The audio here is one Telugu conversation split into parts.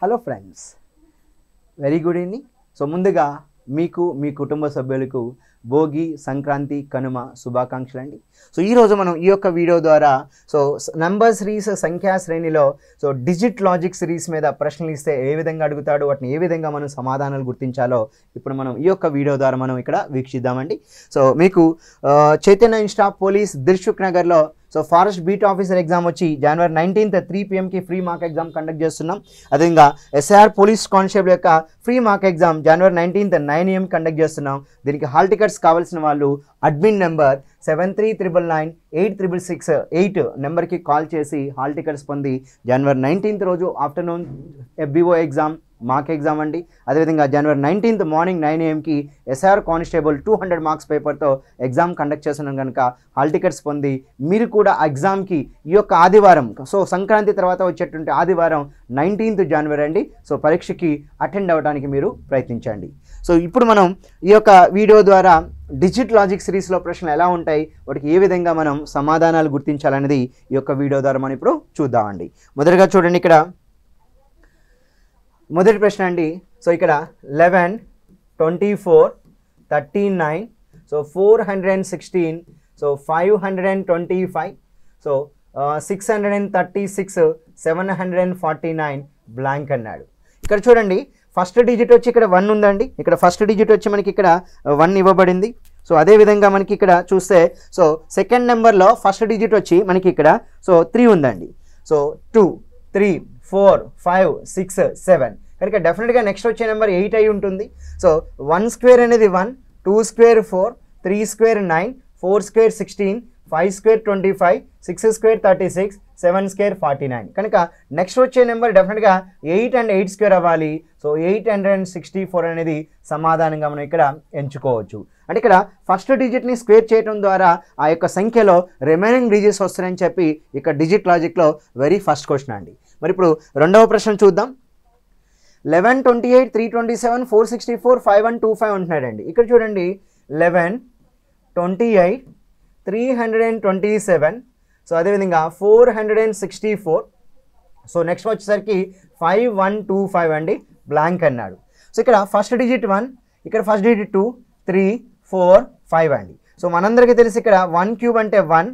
Hello friends, very good evening. So ముందుగా మీకు మీ కుటుంబ సభ్యులకు భోగి, సంక్రాంతి, కనుమ శుభాకాంక్షలు అండి. సో ఈరోజు మనం ఈ యొక్క వీడియో ద్వారా నంబర్ సిరీస్ సంఖ్యా శ్రేణిలో డిజిట్ లాజిక్ సిరీస్ మీద ప్రశ్నలు ఇస్తే ఏ విధంగా అడుగుతాడు, వాటిని ఏ విధంగా మనం సమాధానాలు గుర్తించాలో ఇప్పుడు మనం ఈ యొక్క వీడియో ద్వారా మనం ఇక్కడ వీక్షిద్దామండి. సో మీకు చైతన్య ఇన్స్టిట్యూట్ పోలీస్ దిల్సుఖ్ నగర్లో ఫారెస్ట్ బీట్ ఆఫీసర్ ఎగ్జామ్ వచ్చి జనవరి 19th 3 PM free mark exam conduct చేస్తున్నాం. అదేవిధంగా SIR పోలీస్ కానిస్టేబుల్ యొక్క free mark exam January 19th 9 AM conduct చేస్తున్నాం. దీనికి హాల్ టికెట్స్ కావాల్సిన వాళ్ళు అడ్మిన్ నెంబర్ 7399986668 నెంబర్కి కాల్ చేసి హాల్ టికెట్స్ పొంది జనవరి 19th రోజు afternoon FBO exam mark exam అండి. అదేవిధంగా జనవరి 19th మార్నింగ్ 9 AMకి SIR కానిస్టేబుల్ 200 మార్క్స్ పేపర్తో ఎగ్జామ్ కండక్ట్ చేస్తున్నాం కనుక హాల్ టికెట్స్ పొంది మీరు కూడా ఎగ్జామ్కి ఈ యొక్క ఆదివారం, సంక్రాంతి తర్వాత వచ్చేటువంటి ఆదివారం 19th జనవరి అండి, పరీక్షకి అటెండ్ అవ్వడానికి మీరు ప్రయత్నించండి. సో ఇప్పుడు మనం ఈ యొక్క వీడియో ద్వారా డిజిట్ లాజిక్ సిరీస్లో ప్రశ్నలు ఎలా ఉంటాయి, వాటికి ఏ విధంగా మనం సమాధానాలు గుర్తించాలనేది ఈ యొక్క వీడియో ద్వారా మనం ఇప్పుడు చూద్దామండి. మొదటగా చూడండి, ఇక్కడ మొదటి ప్రశ్న అండి. సో ఇక్కడ 11, 24, 39, 416, 525, 636, 749 బ్లాంక్ అన్నాడు. ఇక్కడ చూడండి, ఫస్ట్ డిజిట్ వచ్చి ఇక్కడ 1 ఉందండి. ఇక్కడ ఫస్ట్ డిజిట్ వచ్చి మనకి ఇక్కడ 1 ఇవ్వబడింది. సో అదేవిధంగా మనకి ఇక్కడ చూస్తే సెకండ్ నెంబర్లో ఫస్ట్ డిజిట్ వచ్చి మనకి ఇక్కడ 3 ఉందండి. 2, 3, 4, 5, 6, 7 కనుక డెఫినెట్గా నెక్స్ట్ వచ్చే నెంబర్ 8 అయి ఉంటుంది. 1 స్క్వేర్ అనేది 1, 2 square 4, 3 square 9, 4 square 16, 5 square 25, 6 square 36, 7 square 49 కనుక నెక్స్ట్ వచ్చే నెంబర్ డెఫినెట్గా 8 and 8 స్క్వేర్ అవ్వాలి. 864 అనేది సమాధానంగా మనం ఇక్కడ ఎంచుకోవచ్చు. అంటే ఇక్కడ ఫస్ట్ డిజిట్ని స్క్వేర్ చేయడం ద్వారా ఆ యొక్క సంఖ్యలో రిమైనింగ్ డిజిట్స్ వస్తాయని చెప్పి ఇక్కడ డిజిట్ లాజిక్లో వెరీ ఫస్ట్ క్వశ్చన్ అండి. మరి ఇప్పుడు రెండవ ప్రశ్న చూద్దాం. 11, 28, 327, 464, 5125 ఉంటున్నాడండి. ఇక్కడ చూడండి, 11, 28, 327, అదేవిధంగా 464, నెక్స్ట్ వచ్చేసరికి 5125 అండి, బ్లాంక్ అన్నాడు. ఇక్కడ ఫస్ట్ డిజిట్ 1, ఇక్కడ ఫస్ట్ డిజిట్ 2, 3, 4, 5 అండి. మనందరికీ తెలిసి ఇక్కడ 1 క్యూబ్ అంటే 1,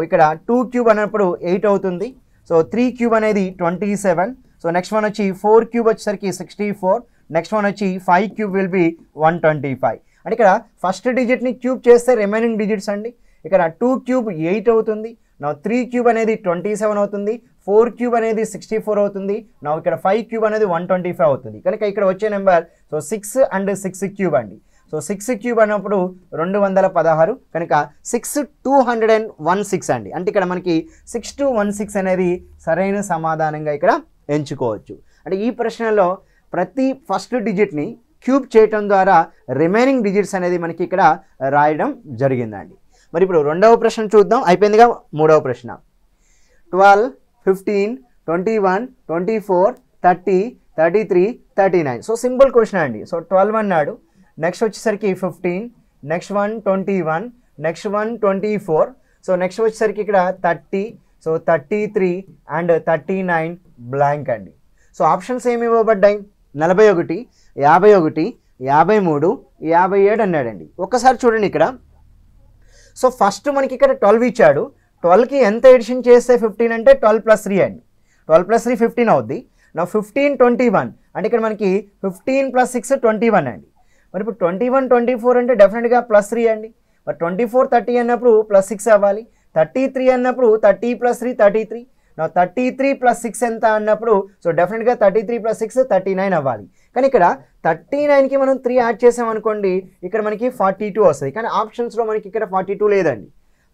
ఇక్కడ 2 క్యూబ్ అన్నప్పుడు 8 అవుతుంది. 3 క్యూబ్ అనేది 27, నెక్స్ట్ వన్ వచ్చి 4 క్యూబ్ వచ్చేసరికి 64, నెక్స్ట్ వన్ వచ్చి 5 క్యూబ్ విల్ బి 125. అంటే ఇక్కడ ఫస్ట్ డిజిట్ని క్యూబ్ చేస్తే రిమైనింగ్ డిజిట్స్ అండి. ఇక్కడ 2 క్యూబ్ 8 అవుతుంది. 3 క్యూబ్ అనేది 27 అవుతుంది. 4 క్యూబ్ అనేది 64 అవుతుంది. ఇక్కడ 5 క్యూబ్ అనేది 125 అవుతుంది. కనుక ఇక్కడ వచ్చే నెంబర్ 6 and 6 క్యూబ్ అండి. 6 క్యూబ్ అన్నప్పుడు 216 కనుక 6216 అండి. అంటే ఇక్కడ మనకి 6216 అనేది సరైన సమాధానంగా ఇక్కడ ఎంచుకోవచ్చు. అంటే ఈ ప్రశ్నలో ప్రతి ఫస్ట్ డిజిట్ని క్యూబ్ చేయటం ద్వారా రిమైనింగ్ డిజిట్స్ అనేది మనకి ఇక్కడ రాయడం జరిగిందండి. మరి ఇప్పుడు రెండవ ప్రశ్న చూద్దాం, అయిపోయిందిగా. మూడవ ప్రశ్న 12, 15, 21, 24, 30, 33, 39 సింపుల్ క్వశ్చన్ అండి. 12 అన్నాడు, నెక్స్ట్ వచ్చేసరికి 15, next one 21, next one 24, next వచ్చేసరికి ఇక్కడ 30, 33 and 39 బ్లాంక్ అండి. ఆప్షన్స్ ఏమి ఇవ్వబడ్డాయి? 41, 51, 53, 57 అన్నాడండి. ఒక్కసారి చూడండి ఇక్కడ. ఫస్ట్ మనకి ఇక్కడ 12 ఇచ్చాడు. 12కి ఎంత ఎడిషన్ చేస్తే 15 అంటే 12 + 3 అండి. 12 + 3 15 అవుద్ది. 15, 21 అంటే ఇక్కడ మనకి 15 + 6 21 అండి. మరి ఇప్పుడు 21, 24 అంటే డెఫినెట్గా +3 అండి. మరి 24, 30 అన్నప్పుడు +6 అవ్వాలి. 33 అన్నప్పుడు 30 + 3 33. 33 + 6 ఎంత అన్నప్పుడు డెఫినెట్గా 33 + 6 39 అవ్వాలి. కానీ ఇక్కడ 39కి మనం 3 యాడ్ చేసామనుకోండి, ఇక్కడ మనకి 42 వస్తుంది. కానీ ఆప్షన్స్లో మనకి ఇక్కడ 42 లేదండి.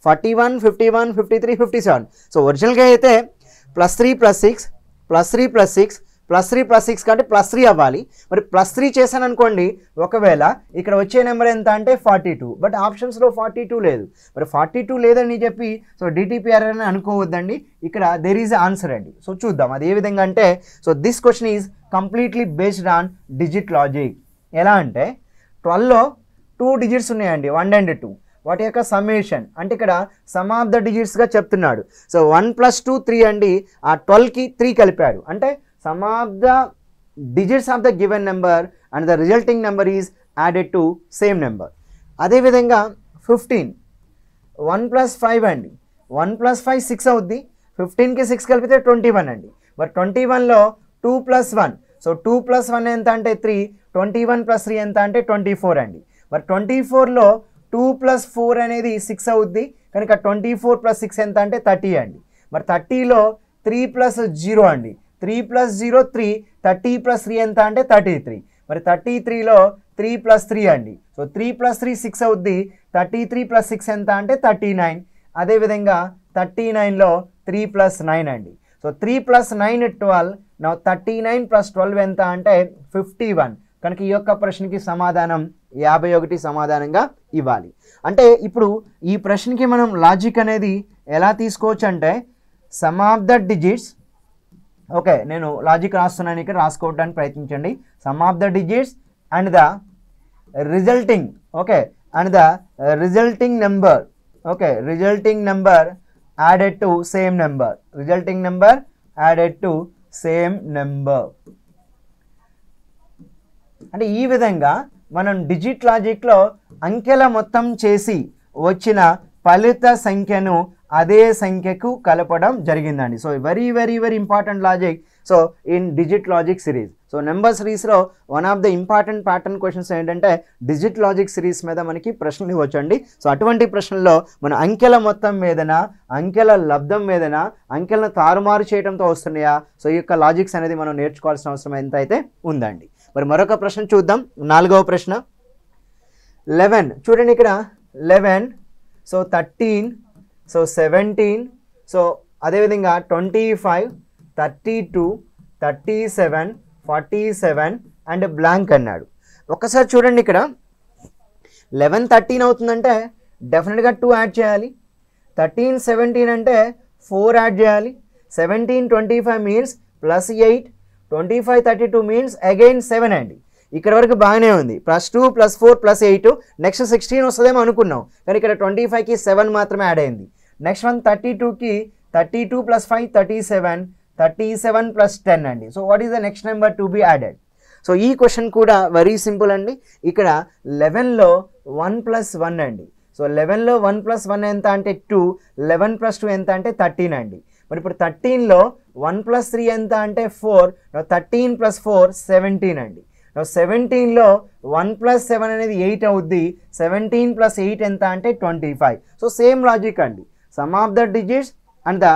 41, 51, 53, 57. ఒరిజినల్గా అయితే +3 + 6, +3 + 6, +3 + 6 కంటే +3 అవ్వాలి. మరి +3 చేశాను అనుకోండి, ఒకవేళ ఇక్కడ వచ్చే నెంబర్ ఎంత అంటే 42. బట్ ఆప్షన్స్లో 42 లేదు. మరి 42 లేదని చెప్పి DTPR అని అనుకోవద్దండి. ఇక్కడ దేర్ ఈజ్ ఆన్సర్ అండి. చూద్దాం అది ఏ విధంగా అంటే, this question is completely based on digit logic. ఎలా అంటే 12లో 2 డిజిట్స్ ఉన్నాయండి, 1 and 2. వాటి యొక్క సమ్మేషన్ అంటే ఇక్కడ సమ్ ఆఫ్ ద డిజిట్స్గా చెప్తున్నాడు. 1 + 2 3 అండి. ఆ 12కి 3 కలిపాడు అంటే some of the digits of the given number and the resulting number is added to same number. అదేవిధంగా 15 1 + 5 అండి, 1 + 5 6 అవుద్ది, 15కి 6 కలిపితే 21 అండి. మరి 21లో 2 + 1, సో 2 + 1 ఎంత అంటే 3, 21 + 3 ఎంత అంటే 24 అండి. మరి 24లో 2 + 4 అనేది 6 అవుద్ది కనుక 24 + 6 ఎంత అంటే 30 అండి. మరి 30లో 3 + 0 అండి, 3 + 0 3, 30 + 3 ఎంత అంటే 33. మరి 33లో 3 + 3 అండి, సో 3 + 3 6 అవుద్ది, 33 + 6 ఎంత అంటే 39. అదేవిధంగా 39లో 3 + 9 అండి, సో 3 + 9 12, నా 39 + 12 ఎంత అంటే 51. కనుక ఈ యొక్క ప్రశ్నకి సమాధానం 51 సమాధానంగా ఇవ్వాలి. అంటే ఇప్పుడు ఈ ప్రశ్నకి మనం లాజిక్ అనేది ఎలా తీసుకోవచ్చు అంటే some of the digits, okay నేను లాజిక్ రాస్తున్నాను ఇక్కడ, రాసుకోవడానికి ప్రయత్నించండి. Some of the digits and the resulting, okay and the resulting number, okay resulting number added to same number, resulting number added to same number. అంటే ఈ విధంగా మనం డిజిట్ లాజిక్లో అంకెల మొత్తం చేసి వచ్చిన ఫలిత సంఖ్యను అదే సంఖ్యకు కలపడం జరిగిందండి. So very very very important logic so in digit logic series. So number సిరీస్లో one of the important pattern questions ఏంటంటే డిజిట్ లాజిక్ సిరీస్ మీద మనకి ప్రశ్నలు ఇవ్వచ్చండి. సో అటువంటి ప్రశ్నల్లో మన అంకెల మొత్తం మీదనా, అంకెల లబ్ధం మీదనా, అంకెలను తారుమారు చేయడంతో వస్తున్నాయా, సో ఈ యొక్క లాజిక్స్ అనేది మనం నేర్చుకోవాల్సిన అవసరం ఎంత అయితే ఉందండి. మరి మరొక ప్రశ్న చూద్దాం, 4వ ప్రశ్న 11. చూడండి ఇక్కడ 11, సో 13, సో 17, సో అదేవిధంగా 25, 32, 37, 47 అండ్ బ్లాంక్ అన్నాడు. ఒక్కసారి చూడండి ఇక్కడ 11 13 అవుతుందంటే డెఫినెట్గా 2 యాడ్ చేయాలి, 13 17 అంటే 4 యాడ్ చేయాలి, 17 25 మీన్స్ +8, 25 32 మీన్స్ అగైన్ 7 అండి. ఇక్కడ వరకు బాగానే ఉంది, +2 +4 +8, నెక్స్ట్ 16 వస్తుందేమో అనుకున్నాం కానీ ఇక్కడ 25కి 7 మాత్రమే యాడ్ అయింది. నెక్స్ట్ వన్ 32కి 32 + 5 37, 37 + 10 అండి. So what is the next number to be added? So ఈ క్వశ్చన్ కూడా వెరీ సింపుల్ అండి. ఇక్కడ 11లో 1 + 1 అండి, సో 11లో 1 + 1 ఎంత అంటే 2, 11 + 2 ఎంత అంటే 13 అండి. మరి ఇప్పుడు 13లో 1 + 3 ఎంత అంటే 4, 13 + 4 17 అండి. 17లో 1 + 7 అనేది 8 అవుద్ది, 17 + 8 ఎంత అంటే 25. సో సేమ్ లాజిక్ అండి, some of the digits and the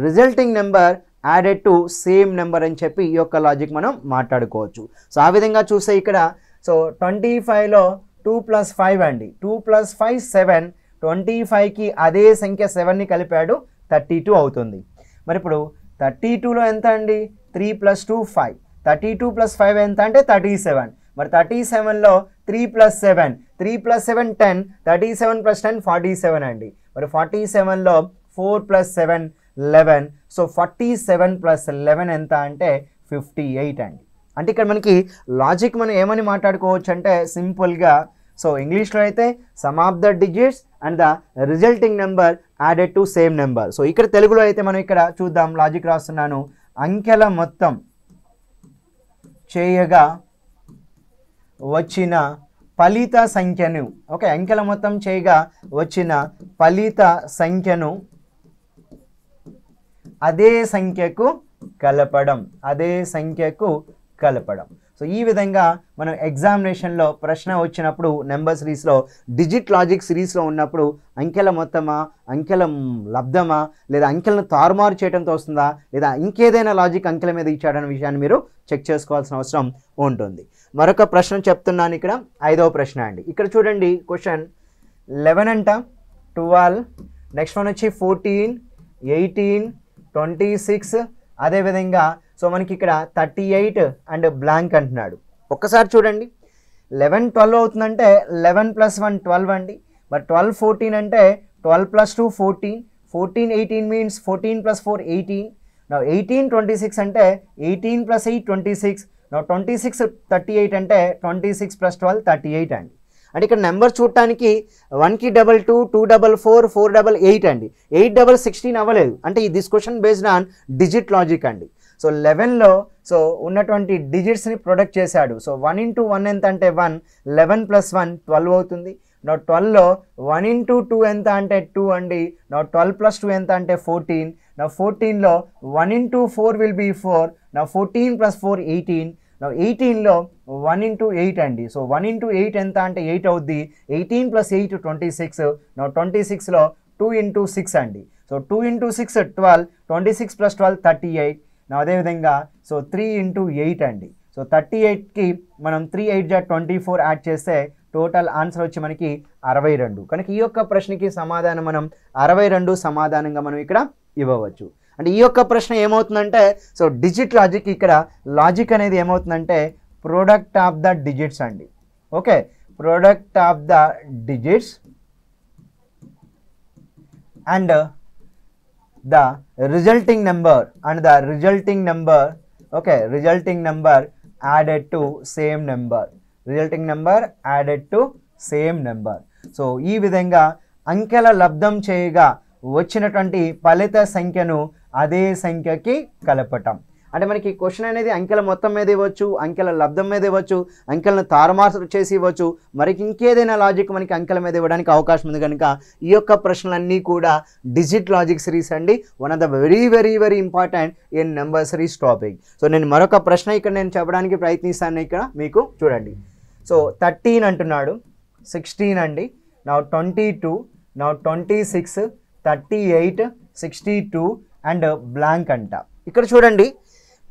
resulting number added to same number అని చెప్పి ఈ యొక్క లాజిక్ మనం మాట్లాడుకోవచ్చు. సో ఆ విధంగా చూస్తే ఇక్కడ సో 25లో 2 + 5 అండి, 2 + 5 7, 25కి అదే సంఖ్య 7ని కలిపాడు 32 అవుతుంది. మరి ఇప్పుడు 32లో ఎంత అండి 3 + 2 5, 32 + 5 ఎంత అంటే 37. మరి 37లో 3 + 7, 3 + 7 10, 37 + 10 47 అండి. మరి 47లో 4 + 7 11, సో 47 + 11 ఎంత అంటే 58 అండి. అంటే ఇక్కడ మనకి లాజిక్ మనం ఏమని మాట్లాడుకోవచ్చు అంటే సింపుల్గా సో ఇంగ్లీష్లో అయితే some of the digits and the resulting number added to same number. So ఇక్కడ తెలుగులో అయితే మనం ఇక్కడ చూద్దాం, లాజిక్ రాస్తున్నాను, అంకెల మొత్తం చేయగా వచ్చిన ఫలిత సంఖ్యను, ఓకే అంకెల మొత్తం చేయగా వచ్చిన ఫలిత సంఖ్యను అదే సంఖ్యకు కలపడం, అదే సంఖ్యకు కలపడం. సో ఈ విధంగా మనం ఎగ్జామినేషన్లో ప్రశ్న వచ్చినప్పుడు నెంబర్ సిరీస్లో డిజిట్ లాజిక్ సిరీస్లో ఉన్నప్పుడు అంకెల మొత్తమా, అంకెల లబ్ధమా, లేదా అంకెలను తారుమారు చేయడంతో వస్తుందా, లేదా ఇంకేదైనా లాజిక్ అంకెల మీద ఇచ్చాడన్న విషయాన్ని మీరు చెక్ చేసుకోవాల్సిన అవసరం ఉంటుంది. మరొక ప్రశ్న చెప్తున్నాను ఇక్కడ, 5వ ప్రశ్న అండి. ఇక్కడ చూడండి క్వశ్చన్ 11 అంట, 12, నెక్స్ట్ వన్ వచ్చి 14, 18, 26, అదేవిధంగా సో మనకి ఇక్కడ 38 అండ్ బ్లాంక్ అంటున్నాడు. ఒక్కసారి చూడండి 11 12 అవుతుందంటే 11 + 1 12 అండి. మరి 12 14 అంటే 12 + 2 14, 14 18 మీన్స్ 14 + 4 18. నా 18 26 అంటే 18 + 8 26. నా 26 38 అంటే 26 + 12 38 అండి. అంటే ఇక్కడ నెంబర్ చూడటానికి 1కి 22, 2 4 4 8 అండి, 8 16 అవ్వలేదు. అంటే this question based on digit logic అండి. సో 11లో సో ఉన్నటువంటి డిజిట్స్ని ప్రొడక్ట్ చేశాడు. సో 1 into 1 ఎంత అంటే 1, 11 + 1 12 అవుతుంది. నా 12లో 1 into 2 ఎంత అంటే 2 అండి. నా 12 + 2 ఎంత అంటే 14. నా 14లో 1 into 4 విల్ బీ 4. నా 14 + 4 18. నా 18లో 1 into 8 అండి. సో 1 into 8 ఎంత అంటే 8 అవుద్ది. 18 + 8 26. నా 26లో 2 into 6 అండి. So 2 into 6 12. 26 + 12 38. నా అదేవిధంగా సో 3 into 8 అండి. సో 38కి మనం 3 8 24 యాడ్ చేస్తే టోటల్ ఆన్సర్ వచ్చి మనకి 62. కనుక ఈ యొక్క ప్రశ్నకి సమాధానం మనం 62 సమాధానంగా మనం ఇక్కడ ఇవ్వవచ్చు. అంటే ఈ యొక్క ప్రశ్న ఏమవుతుందంటే సో డిజిట్ లాజిక్, ఇక్కడ లాజిక్ అనేది ఏమవుతుందంటే ప్రోడక్ట్ ఆఫ్ ద డిజిట్స్ అండి. Okay, product of the digits and the resulting number okay, resulting number added to same number. So ఈ విధంగా అంకెల లబ్ధం చేయగా వచ్చినటువంటి ఫలిత సంఖ్యను అదే సంఖ్యకి కలపటం. అంటే మనకి క్వశ్చన్ అనేది అంకెల మొత్తం మీద ఇవ్వచ్చు, అంకెల లబ్ధం మీద ఇవ్వచ్చు, అంకెలను తారుమారు చేసి ఇవ్వచ్చు, మరికి ఇంకేదైనా లాజిక్ మనకి అంకెల మీద ఇవ్వడానికి అవకాశం ఉంది. కనుక ఈ యొక్క ప్రశ్నలన్నీ కూడా డిజిట్ లాజిక్ సిరీస్ అండి. One of the very very very important in number series topic. So నేను మరొక ప్రశ్న ఇక్కడ నేను చెప్పడానికి ప్రయత్నిస్తాను. ఇక్కడ మీకు చూడండి. సో 13 అంటున్నాడు, 16 అండి, నా 22, నా 26, 38, 62 అండ్ బ్లాంక్ అంట. ఇక్కడ చూడండి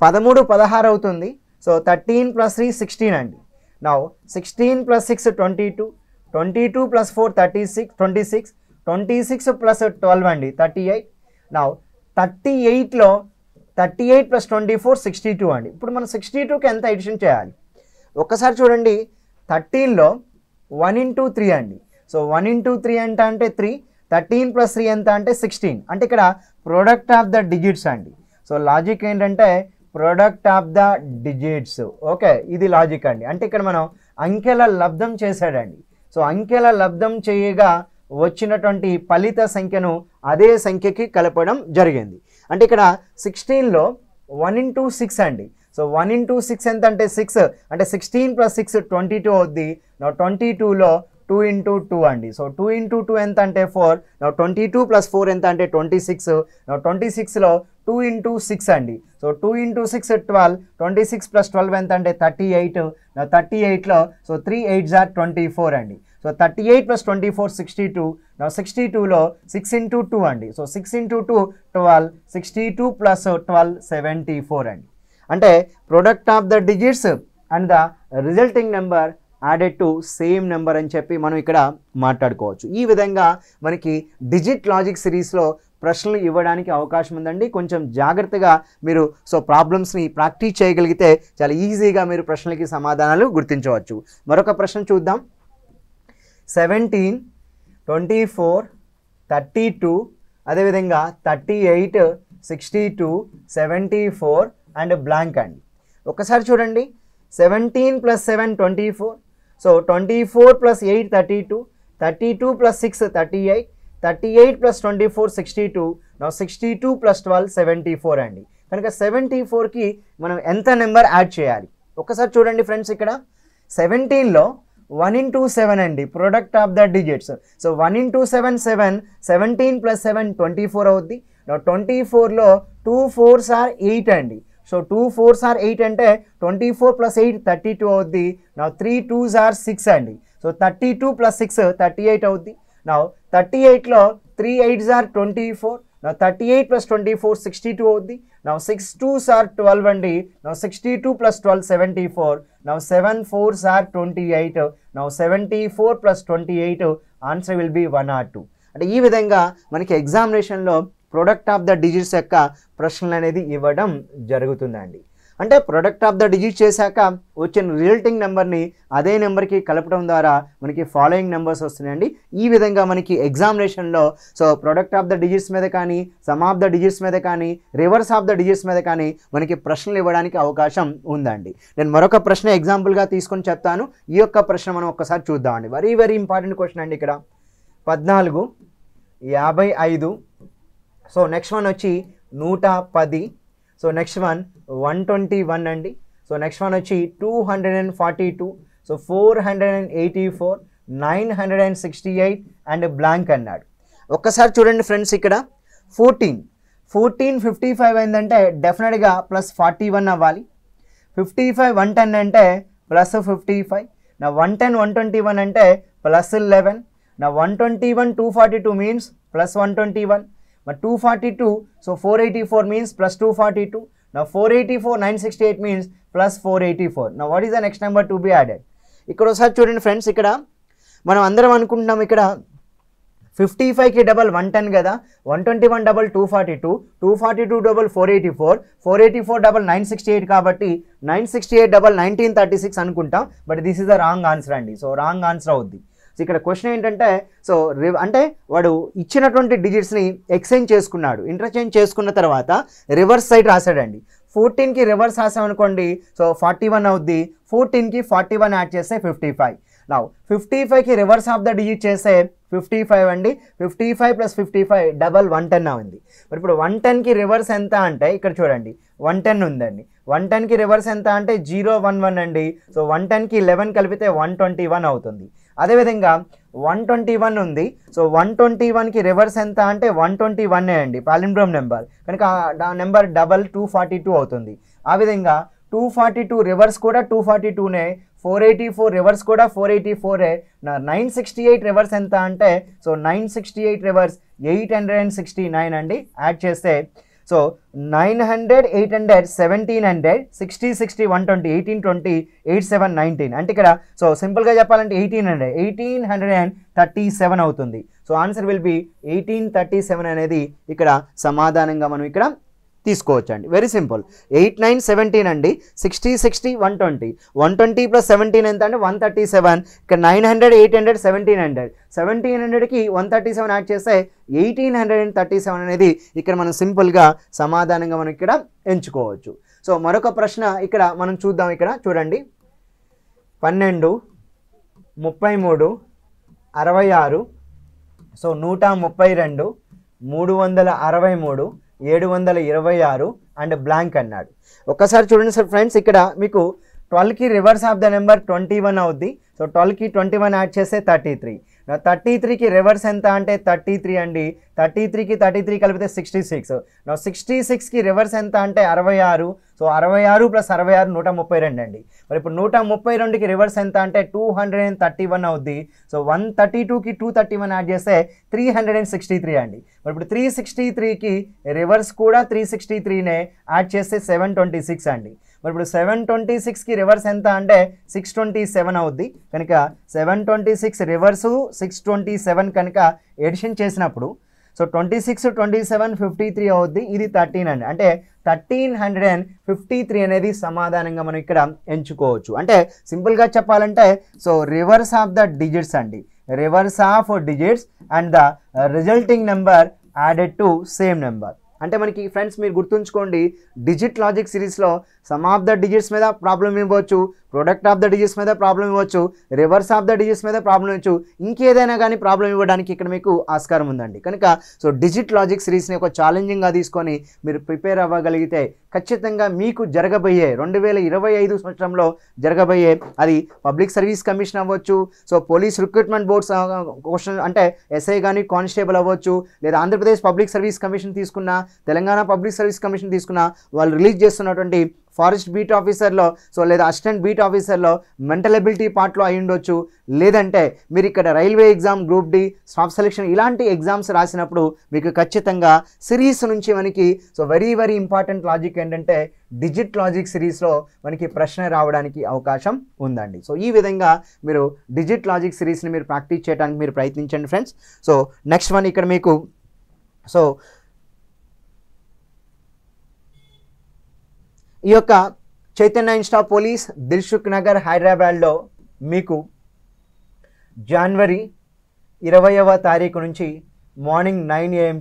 13 16 అవుతుంది. సో 13 + 3 16 అండి. నా 16 + 6 22, 22 + 4 36, 26 + 12 అండి 38. నా 38లో 38 + 24 62 అండి. ఇప్పుడు మనం 62కి ఎంత ఎడిషన్ చేయాలి ఒక్కసారి చూడండి. 13లో 1 into 3 అండి. సో 1 into 3 ఎంత అంటే 3. 13 + 3 ఎంత అంటే 16. అంటే ఇక్కడ ప్రోడక్ట్ ఆఫ్ ద డిజిట్స్ అండి. సో లాజిక్ ఏంటంటే product of the digits. Okay, ఇది లాజిక్ అండి. అంటే ఇక్కడ మనం అంకెల లబ్ధం చేశాడండి. సో అంకెల లబ్ధం చేయగా వచ్చినటువంటి ఫలిత సంఖ్యను అదే సంఖ్యకి కలపడం జరిగింది. అంటే ఇక్కడ 16లో 1 into 6 అండి. సో 1 into 6 ఎంత అంటే 6. అంటే 16 + 6 22 అవుద్ది. నా 22లో 2 into 2 అండి. సో 2 into 2 ఎంత అంటే 4. నా 22 + 4 ఎంత అంటే 26. నా 26లో 2 into 6 అండి. So 2 into 6 12. 26 + 12 ఎంత అంటే 38. నా 38లో సో 3 8s are 24 అండి. సో 38 + 24 62. నా 62లో 6 into 2 అండి. So 6 into 2 12. 62 + 12 74 అండి. అంటే product of the digits and the resulting number added to same number అని చెప్పి మనం ఇక్కడ మాట్లాడుకోవచ్చు. ఈ విధంగా మనకి డిజిట్ లాజిక్ సిరీస్లో ప్రశ్నలు ఇవ్వడానికి అవకాశం ఉందండి. కొంచెం జాగ్రత్తగా మీరు సో ప్రాబ్లమ్స్ని ప్రాక్టీస్ చేయగలిగితే చాలా ఈజీగా మీరు ప్రశ్నలకి సమాధానాలు గుర్తించవచ్చు. మరొక ప్రశ్న చూద్దాం. 17, 24, 32 అదేవిధంగా 38, 62, 74 అండ్ బ్లాంక్ అండి. ఒకసారి చూడండి. 17 + 7 24. సో 24 + 8 32. 32 + 6 38. 38 + 24 62. నా 62 + 12 74 అండి. కనుక 74కి మనం ఎంత నెంబర్ యాడ్ చేయాలి ఒకసారి చూడండి ఫ్రెండ్స్. ఇక్కడ 17లో 1 into 7 అండి, product of the digits. So 1 into 7 7. 17 + 7 24 అవుద్ది. నా 24లో 2 4s are 8 అండి. సో 2 4s are 8 అంటే 24 + 8 32 అవుద్ది. నా 3 2s are 6 అండి. సో 32 + 6 38 అవుద్ది. నా 38లో 3 8s are 24. నా 38 + 24 62 అవుద్ది. నా 6 2s are 12 అండి. నా 62 + 12 74. నా 7 4s are 28. నా 74 + 28 ఆన్సర్ విల్ బి 1 or 2. అంటే ఈ విధంగా మనకి ఎగ్జామినేషన్లో ప్రొడక్ట్ ఆఫ్ ద డిజిట్స్ యొక్క ప్రశ్నలు అనేది ఇవ్వడం జరుగుతుందండి. అంటే ప్రొడక్ట్ ఆఫ్ ద డిజిట్స్ చేశాక వచ్చిన రిజల్టింగ్ నెంబర్ని అదే నెంబర్కి కలపడం ద్వారా మనకి ఫాలోయింగ్ నెంబర్స్ వస్తున్నాయండి. ఈ విధంగా మనకి ఎగ్జామినేషన్లో so product of the digits మీద కానీ, సమ్ ఆఫ్ ద డిజిట్స్ మీద కానీ, రివర్స్ ఆఫ్ ద డిజిట్స్ మీద కానీ మనకి ప్రశ్నలు ఇవ్వడానికి అవకాశం ఉందండి. నేను మరొక ప్రశ్న ఎగ్జాంపుల్గా తీసుకొని చెప్తాను. ఈ యొక్క ప్రశ్న మనం ఒక్కసారి చూద్దామండి. వెరీ వెరీ ఇంపార్టెంట్ క్వశ్చన్ అండి. ఇక్కడ 14, 55. సో నెక్స్ట్ వన్ వచ్చి 110, సో నెక్స్ట్ వన్ 121 అండి. సో నెక్స్ట్ వన్ వచ్చి 242, సో 484, 968 అండ్ బ్లాంక్ అన్నాడు. ఒక్కసారి చూడండి ఫ్రెండ్స్, ఇక్కడ 14 55 అయిందంటే డెఫినెట్గా ప్లస్ 41 అవ్వాలి. 55 110 అంటే ప్లస్ 55. నా 110 121 అంటే ప్లస్ 11. నా 121 242 మీన్స్ ప్లస్ 121. మరి 242 సో 484 మీన్స్ ప్లస్ 242. నా 484 968 మీన్స్ ప్లస్ 484. నా what is the next number to be added? ఇక్కడ ఒకసారి చూడండి ఫ్రెండ్స్, ఇక్కడ మనం అందరం అనుకుంటున్నాం ఇక్కడ 55కి డబల్ 110 కదా, 121 డబల్ 242, 242 డబల్ 484, 484 డబల్ 968 కాబట్టి 968 డబల్ 1936 అనుకుంటాం. But this is the wrong answer అండి. సో రాంగ్ ఆన్సర్ అవుద్ది. సో ఇక్కడ క్వశ్చన్ ఏంటంటే, సో అంటే వాడు ఇచ్చినటువంటి డిజిట్స్ని ఎక్స్చేంజ్ చేసుకున్నాడు. ఇంటర్చేంజ్ చేసుకున్న తర్వాత రివర్స్ సైడ్ రాశాడండి. 14కి రివర్స్ రాసామనుకోండి, సో 41 అవుద్ది. 14కి 41 యాడ్ చేస్తే 55. నా 55కి రివర్స్ ఆఫ్ ద డిజిట్ చేస్తే 55 అండి. 55 ప్లస్ 55 డబల్ 110 ఉంది. మరి ఇప్పుడు 110కి రివర్స్ ఎంత అంటే ఇక్కడ చూడండి 110 ఉందండి. 110కి రివర్స్ ఎంత అంటే 011 అండి. సో 110కి 11 కలిపితే 121 అవుతుంది. అదేవిధంగా 121 ఉంది. సో 121కి రివర్స్ ఎంత అంటే 121 అండి, పాలిండ్రోమ్ నెంబర్ కనుక నెంబర్ డబల్ 242 అవుతుంది. ఆ విధంగా 242 రివర్స్ కూడా 242నే, 484 రివర్స్ కూడా 484. నా 968 రివర్స్ ఎంత అంటే, సో 968 రివర్స్ 869 అండి. యాడ్ చేస్తే సో 900, 800, 1700, 60, 60, 120, 18, 20, 8, 7, 19 అంటే ఇక్కడ సో సింపుల్గా చెప్పాలంటే 1837 అవుతుంది. సో ఆన్సర్ విల్ బి 1837 అనేది ఇక్కడ సమాధానంగా మనం ఇక్కడ తీసుకోవచ్చు అండి. Very simple. 8, 9, 17 అండి. 60, 60, 120, 120 ప్లస్ 17 ఎంత అంటే 137. ఇక్కడ 900, 800, 1700, 1700కి 137 యాడ్ చేస్తే 1837 అనేది ఇక్కడ మనం సింపుల్గా సమాధానంగా మనం ఇక్కడ ఎంచుకోవచ్చు. సో మరొక ప్రశ్న ఇక్కడ మనం చూద్దాం. ఇక్కడ చూడండి 12, 33, 66, సో 132, 363, 726 అండ్ బ్లాంక్ అన్నాడు. ఒక్కసారి చూడండి సార్ ఫ్రెండ్స్, ఇక్కడ మీకు 12కి రివర్స్ ఆఫ్ ద నెంబర్ 21 అవుద్ది. సో 12కి 21 యాడ్ చేస్తే 33. 33కి రివర్స్ ఎంత అంటే 33 అండి. 33కి 33 కలిపితే 66. 66కి రివర్స్ ఎంత అంటే 66. సో 66 ప్లస్ 66 132 అండి. మరి ఇప్పుడు 132కి రివర్స్ ఎంత అంటే 231 అవుద్ది. సో 132కి 231 యాడ్ చేస్తే 363 అండి. మరి ఇప్పుడు 363కి రివర్స్ కూడా 363నే, యాడ్ చేస్తే 726 అండి. మరి ఇప్పుడు 726కి రివర్స్ ఎంత అంటే 627 అవుద్ది. కనుక 726 రివర్సు 627 కనుక ఎడిషన్ చేసినప్పుడు సో 26, 27, 53 అవుద్ది. ఇది 13 అండి. అంటే 1353 అనేది సమాధానంగా మనం ఇక్కడ ఎంచుకోవచ్చు. అంటే సింపుల్గా చెప్పాలంటే so reverse of the digits అండి, reverse of digits and the resulting number added to same number. అంటే మనకి ఫ్రెండ్స్ మీరు గుర్తుంచుకోండి, డిజిట్ లాజిక్ సిరీస్లో సమ్ ఆఫ్ ద డిజిట్స్ మీద ప్రాబ్లం ఇవ్వచ్చు, ప్రొడక్ట్ ఆఫ్ ద డిజిట్స్ మీద ప్రాబ్లం ఇవ్వచ్చు, రివర్స్ ఆఫ్ ద డిజిట్స్ మీద ప్రాబ్లం ఇవ్వచ్చు, ఇంకేదైనా కానీ ప్రాబ్లం ఇవ్వడానికి ఇక్కడ మీకు ఆస్కారం ఉందండి. కనుక సో డిజిట్ లాజిక్ సిరీస్ని ఒక ఛాలెంజింగ్గా తీసుకొని మీరు ప్రిపేర్ అవ్వగలిగితే ఖచ్చితంగా మీకు జరగబోయే 2025 సంవత్సరంలో జరగబోయే అది పబ్లిక్ సర్వీస్ కమిషన్ అవ్వచ్చు, so police recruitment boards question అంటే ఎస్ఐ కానీ కానిస్టేబుల్ అవ్వచ్చు, లేదా ఆంధ్రప్రదేశ్ పబ్లిక్ సర్వీస్ కమిషన్ తీసుకున్నా, తెలంగాణ పబ్లిక్ సర్వీస్ కమిషన్ తీసుకున్నా, వాళ్ళు రిలీజ్ చేస్తున్నటువంటి ఫారెస్ట్ బీట్ ఆఫీసర్లో సో లేదా అసిస్టెంట్ బీట్ ఆఫీసర్లో మెంటల్ ఎబిలిటీ పార్ట్లో అయి ఉండొచ్చు, లేదంటే మీరు ఇక్కడ railway exam, group D, staff selection ఇలాంటి ఎగ్జామ్స్ రాసినప్పుడు మీకు ఖచ్చితంగా సిరీస్ నుంచి మనకి so very very important logic ఏంటంటే డిజిట్ లాజిక్ సిరీస్లో మనకి ప్రశ్న రావడానికి అవకాశం ఉందండి. సో ఈ విధంగా మీరు డిజిట్ లాజిక్ సిరీస్ని మీరు ప్రాక్టీస్ చేయడానికి మీరు ప్రయత్నించండి ఫ్రెండ్స్. సో నెక్స్ట్ వన్ ఇక్కడ మీకు సో ఈ యొక్క చైతన్య ఇన్స్టిట్యూట్ పోలీస్ దిల్సుఖ్ నగర్ హైదరాబాద్లో మీకు జనవరి 20వ తారీఖు నుంచి మార్నింగ్ 9 AM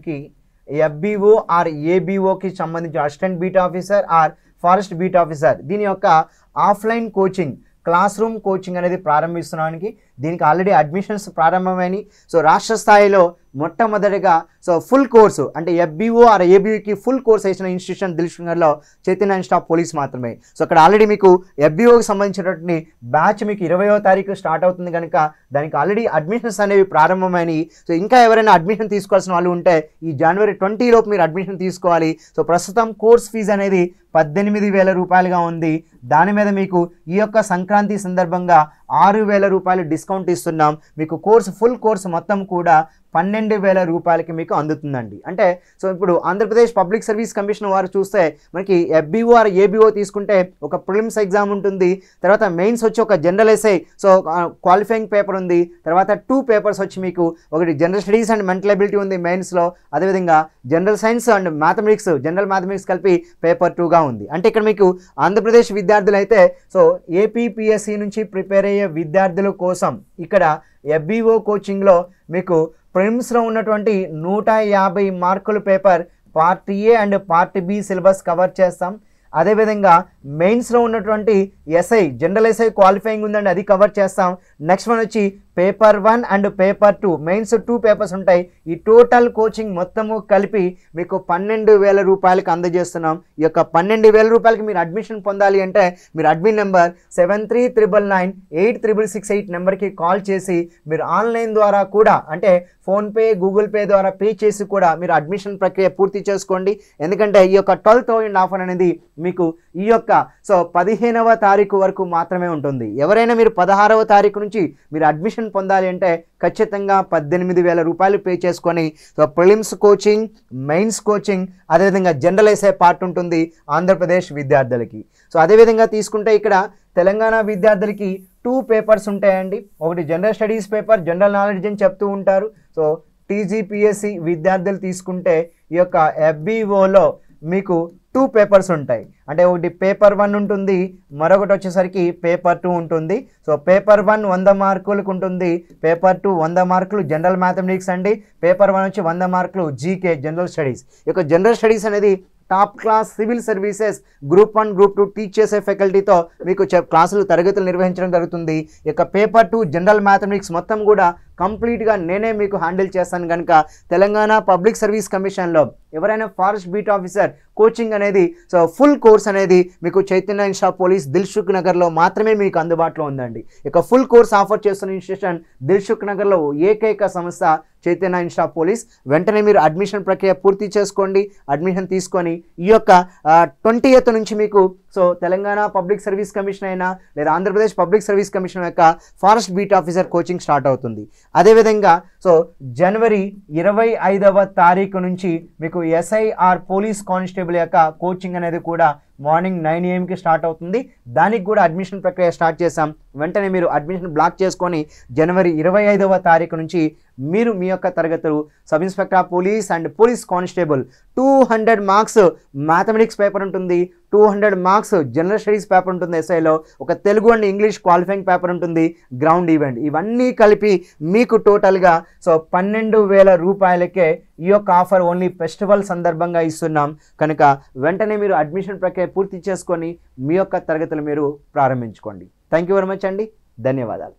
ఎఫ్బీఓ ఆర్ ఏబీఓకి సంబంధించిన assistant beat officer or forest beat officer దీని యొక్క offline coaching, class room coaching అనేది ప్రారంభిస్తున్నానికి దీనికి ఆల్రెడీ అడ్మిషన్స్ ప్రారంభమైనవి. సో రాష్ట్ర స్థాయిలో మొట్టమొదటిగా సో ఫుల్ కోర్సు అంటే FBO ఆర్ ABOకి ఫుల్ కోర్స్ వేసిన ఇన్స్టిట్యూషన్ దిల్సుఖ్నగర్లో చైతన్య ఇన్స్టిట్యూట్ ఆఫ్ పోలీస్ మాత్రమే. సో అక్కడ ఆల్రెడీ మీకు FBOకి సంబంధించినటువంటి బ్యాచ్ మీకు 20వ తారీఖు స్టార్ట్ అవుతుంది కనుక దానికి ఆల్రెడీ అడ్మిషన్స్ అనేవి ప్రారంభమైనవి. సో ఇంకా ఎవరైనా అడ్మిషన్ తీసుకోవాల్సిన వాళ్ళు ఉంటే ఈ జనవరి 20 లోపు మీరు అడ్మిషన్ తీసుకోవాలి. సో ప్రస్తుతం కోర్స్ ఫీజు అనేది 18,000 రూపాయలుగా ఉంది. దాని మీద మీకు ఈ యొక్క సంక్రాంతి సందర్భంగా 6,000 రూపాయలు డిస్కౌంట్ ఇస్తున్నాం. మీకు కోర్సు ఫుల్ కోర్సు మొత్తం కూడా 12,000 రూపాయలకి మీకు అందుతుందండి. అంటే సో ఇప్పుడు ఆంధ్రప్రదేశ్ పబ్లిక్ సర్వీస్ కమిషన్ వారు చూస్తే మనకి FBO ఆర్ ABO తీసుకుంటే ఒక ప్రిలిమ్స్ ఎగ్జామ్ ఉంటుంది, తర్వాత మెయిన్స్ వచ్చి ఒక general SI so qualifying paper ఉంది, తర్వాత 2 పేపర్స్ వచ్చి మీకు ఒకటి general studies and mental ability ఉంది మెయిన్స్లో, అదేవిధంగా general science and mathematics general mathematics కలిపి పేపర్ 2గా ఉంది. అంటే ఇక్కడ మీకు ఆంధ్రప్రదేశ్ విద్యార్థులు అయితే సో APPSC నుంచి ప్రిపేర్ అయ్యే విద్యార్థుల కోసం ఇక్కడ FBO కోచింగ్లో మీకు ప్రిలిమ్స్లో ఉన్నటువంటి 150 మార్కుల paper part A and part B syllabus cover చేస్తాం. అదేవిధంగా మెయిన్స్లో ఉన్నటువంటి ఎస్ఐ జనరల్ ఎస్ఐ క్వాలిఫైయింగ్ ఉందండి, అది కవర్ చేస్తాం. నెక్స్ట్ వన్ వచ్చి paper 1 and paper 2 mains 2 papers ఉంటాయి. ఈ టోటల్ కోచింగ్ మొత్తము కలిపి మీకు 12,000 రూపాయలకి అందజేస్తున్నాం. ఈ యొక్క 12,000 రూపాయలకి మీరు అడ్మిషన్ పొందాలి అంటే మీరు అడ్మిన్ నెంబర్ 7399986668 నెంబర్కి కాల్ చేసి మీరు ఆన్లైన్ ద్వారా కూడా అంటే ఫోన్పే గూగుల్ పే ద్వారా పే చేసి కూడా మీరు అడ్మిషన్ ప్రక్రియ పూర్తి చేసుకోండి. ఎందుకంటే ఈ యొక్క 12,000 ఆఫర్ అనేది మీకు ఈ యొక్క సో 15వ తారీఖు వరకు మాత్రమే ఉంటుంది. ఎవరైనా మీరు 16వ తారీఖు నుంచి మీరు అడ్మిషన్ పొందాలి అంటే ఖచ్చితంగా 18,000 రూపాయలు పే చేసుకొని so prelims coaching, mains coaching, అదేవిధంగా జనరల్ ఎస్ఐ పార్ట్ ఉంటుంది ఆంధ్రప్రదేశ్ విద్యార్థులకి. సో అదేవిధంగా తీసుకుంటే ఇక్కడ తెలంగాణ విద్యార్థులకి 2 పేపర్స్ ఉంటాయండి. ఒకటి general studies paper, general knowledge అని చెప్తూ ఉంటారు. సో TGPSC విద్యార్థులు తీసుకుంటే ఈ యొక్క FBOలో మీకు 2 పేపర్స్ ఉంటాయి. అంటే ఒకటి పేపర్ 1 ఉంటుంది, మరొకటి వచ్చేసరికి పేపర్ 2 ఉంటుంది. సో పేపర్ 1 100 మార్కులకు ఉంటుంది, పేపర్ 2 100 మార్కులు జనరల్ మ్యాథమెటిక్స్ అండి, పేపర్ 1 వచ్చి 100 మార్కులు GK జనరల్ స్టడీస్. ఈ యొక్క జనరల్ స్టడీస్ అనేది top class civil services group 1 group 2 teach చేసే ఫ్యాకల్టీతో మీకు క్లాసులు తరగతులు నిర్వహించడం జరుగుతుంది. ఈ యొక్క పేపర్ 2 జనరల్ మ్యాథమెటిక్స్ మొత్తం కూడా కంప్లీట్గా నేనే మీకు హ్యాండిల్ చేస్తాను కనుక తెలంగాణ పబ్లిక్ సర్వీస్ కమిషన్లో ఎవరైనా ఫారెస్ట్ బీట్ ఆఫీసర్ కోచింగ్ అనేది సో ఫుల్ కోర్స్ అనేది మీకు చైతన్య ఇన్స్టిట్యూట్ ఆఫ్ పోలీస్ దిల్సుఖ్నగర్లో మాత్రమే మీకు అందుబాటులో ఉందండి. ఇక ఫుల్ కోర్స్ ఆఫర్ చేస్తున్న ఇన్స్టిట్యూషన్ దిల్సుఖ్నగర్లో ఏకైక సంస్థ చైతన్య ఇన్స్టిట్యూట్ ఆఫ్ పోలీస్. వెంటనే మీరు అడ్మిషన్ ప్రక్రియ పూర్తి చేసుకోండి, అడ్మిషన్ తీసుకొని ఈ యొక్క 20th నుంచి మీకు so Telangana public service commission అయినా లేదా ఆంధ్రప్రదేశ్ పబ్లిక్ సర్వీస్ కమిషన్ యొక్క forest beat officer coaching start అవుతుంది. అదేవిధంగా సో జనవరి 25వ తారీఖు నుంచి మీకు SIR పోలీస్ కానిస్టేబుల్ యొక్క కోచింగ్ అనేది కూడా మార్నింగ్ 9 AM స్టార్ట్ అవుతుంది. దానికి కూడా అడ్మిషన్ ప్రక్రియ స్టార్ట్ చేసాం. వెంటనే మీరు అడ్మిషన్ బ్లాక్ చేసుకొని జనవరి 25వ తారీఖు నుంచి మీరు మీ యొక్క తరగతులు sub inspector of police and police constable 200 marks mathematics paper ఉంటుంది, 200 మార్క్స్ జనరల్ స్టడీస్ పేపర్ ఉంటుంది ఎస్ఐలో, ఒక Telugu and English qualifying paper ఉంటుంది, గ్రౌండ్ ఈవెంట్, ఇవన్నీ కలిపి మీకు టోటల్గా సో 12,000 రూపాయలకే ఈ యొక్క ఆఫర్ ఓన్లీ ఫెస్టివల్ సందర్భంగా ఇస్తున్నాం. కనుక వెంటనే మీరు అడ్మిషన్ ప్రక్రియ పూర్తి చేసుకొని మీ యొక్క తరగతులు మీరు ప్రారంభించుకోండి. థ్యాంక్ యూ వెరీ మచ్ అండి, ధన్యవాదాలు.